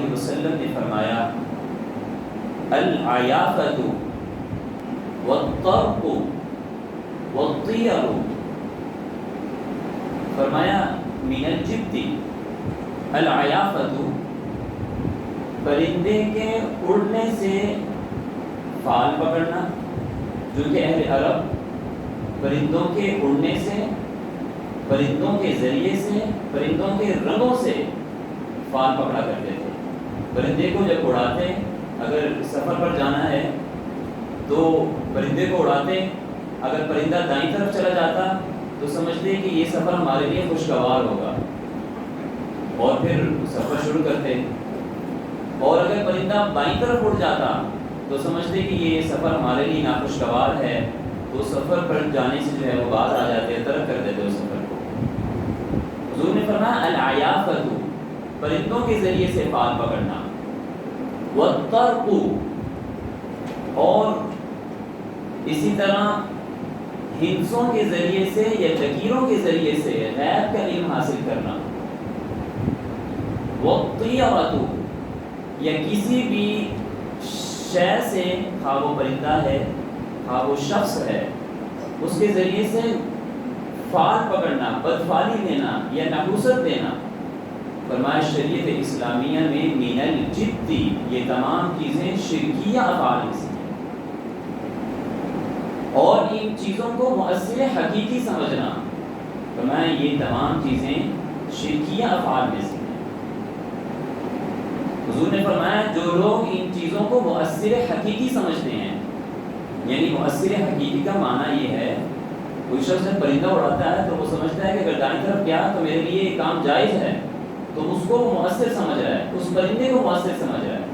علیہ وسلم نے فرمایا العیافۃ والطرق والطیر، فرمایا من الجبت، العیافۃ پرندے کے اڑنے سے فال پکڑنا، جو کہ اہل عرب پرندوں کے اڑنے سے، پرندوں کے ذریعے سے، پرندوں کے رنگوں سے فال پکڑا کرتے تھے۔ پرندے کو جب اڑاتے، اگر سفر پر جانا ہے تو پرندے کو اڑاتے، اگر پرندہ دائیں طرف چلا جاتا تو سمجھتے کہ یہ سفر ہمارے لیے خوشگوار ہوگا اور پھر سفر شروع کرتے، اور اگر پرندہ بائیں طرف اڑ جاتا تو سمجھتے کہ یہ سفر ہمارے لیے ناخوشگوار ہے، تو سفر پر جانے سے جو ہے وہ باز آ جاتے، ترک کر دیتے اس سفر کو۔ حضور نے فرمایا العیافۃ پرندوں کے ذریعے سے فال پکڑنا، والطرق اور اسی طرح ہندسوں کے ذریعے سے یا لکیروں کے ذریعے سے غیب کا علم حاصل کرنا، والطیرۃ یا کسی بھی شے سے، خواہ وہ پرندہ ہے خواہ وہ شخص ہے، اس کے ذریعے سے فال پکڑنا، بدفالی دینا یا نحوست دینا۔ فرمایا شریعت اسلامیہ میں من الجبت، یہ تمام چیزیں شرکیہ افعال میں سے ہیں، اور ان چیزوں کو مؤثر حقیقی سمجھنا، فرمایا یہ تمام چیزیں شرکیہ افعال میں سے ہیں۔ حضور نے فرمایا جو لوگ ان چیزوں کو مؤثر حقیقی سمجھتے ہیں، یعنی مؤثر حقیقی کا معنی یہ ہے، کوئی شخص جب پرندہ اڑاتا ہے تو وہ سمجھتا ہے کہ اگر دائیں طرف گیا تو میرے لیے یہ کام جائز ہے، تو اس کو وہ مؤثر سمجھ رہا ہے، اس پرندے کو مؤثر سمجھ رہا ہے،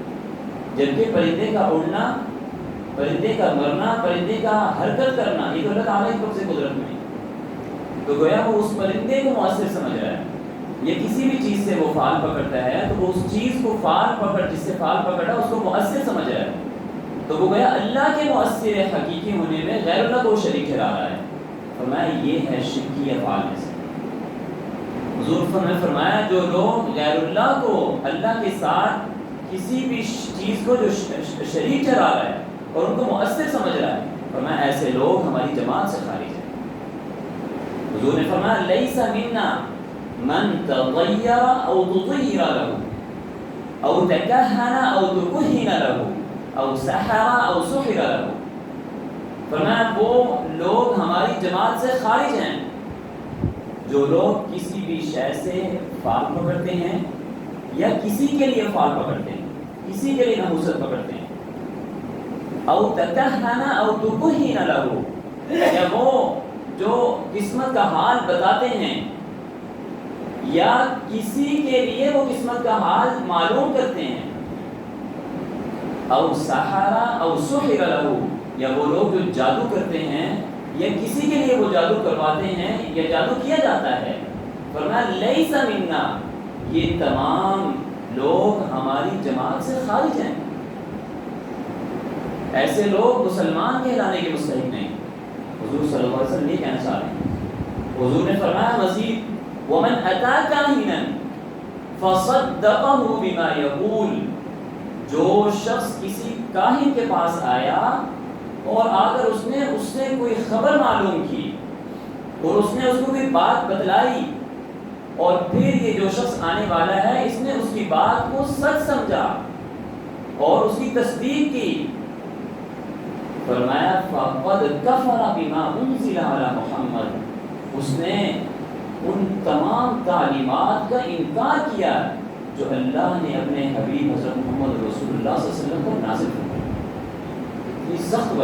جبکہ پرندے کا اڑنا، پرندے کا مرنا، پرندے کا حرکت کرنا یہ تو اللہ تعالیٰ کی طرف سے قدرت میں، تو گویا وہ اس پرندے کو مؤثر سمجھ رہا ہے، یا کسی بھی چیز سے وہ فال پکڑتا ہے تو وہ اس چیز کو فال پکڑ، جس سے فال پکڑا اس کو مؤثر سمجھ رہا ہے، تو وہ گویا اللہ کے مؤثر حقیقی ہونے میں غیر اللہ کو شریک ٹھہرا رہا ہے۔ فرمایا یہ ہے شرکی افعال میں سے۔ حضور نے فرمایا جو لوگ غیر اللہ کو اللہ کے ساتھ کسی بھی چیز کو جو شریک ٹھہرا رہا ہے اور ان کو مؤثر سمجھ رہا ہے، فرمایا ایسے لوگ ہماری جماعت سے خارج ہیں۔ حضور نے فرمایا لیس منا من تطیر او تطیر له او تکہن او تکہن له او سحر او سحر له، فرمایا وہ لوگ ہماری جماعت سے خارج ہیں جو لوگ کسی بھی شے سے فال پکڑتے ہیں یا کسی کے لیے فال پکڑتے ہیں، کسی کے لیے نحوست پکڑتے ہیں، او تکہن او تکہن له، یا وہ جو قسمت کا حال بتاتے ہیں یا کسی کے لیے وہ قسمت کا حال معلوم کرتے ہیں، او سحر او سحر له، یا وہ لوگ جو جادو کرتے ہیں یا کسی کے لیے وہ جادو کرواتے ہیں یا جادو کیا جاتا ہے، فرمایا لیس منا، یہ تمام لوگ ہماری جماعت سے خارج ہیں، ایسے لوگ مسلمان کہلانے کے مستحق نہیں۔ حضور صلی اللہ علیہ وسلم یہ کہنا چاہ رہے ہیں۔ حضور نے فرمایا مزید ومن اتی کاہنا فصدقه بما یقول، جو شخص کسی کاہن کے پاس آیا اور آ کر اس نے اس سے کوئی خبر معلوم کی اور اس نے اس کو کوئی بات بتلائی، اور پھر یہ جو شخص آنے والا ہے اس نے اس کی بات کو سچ سمجھا اور اس کی تصدیق کی، فرمایا فقد کفر بما انزل علی محمد، اس نے ان تمام تعلیمات کا انکار کیا جو اللہ نے اپنے حبیب حضرت محمد رسول اللہ صلی اللہ علیہ وسلم کو نازل فرمایا۔ یہ سخت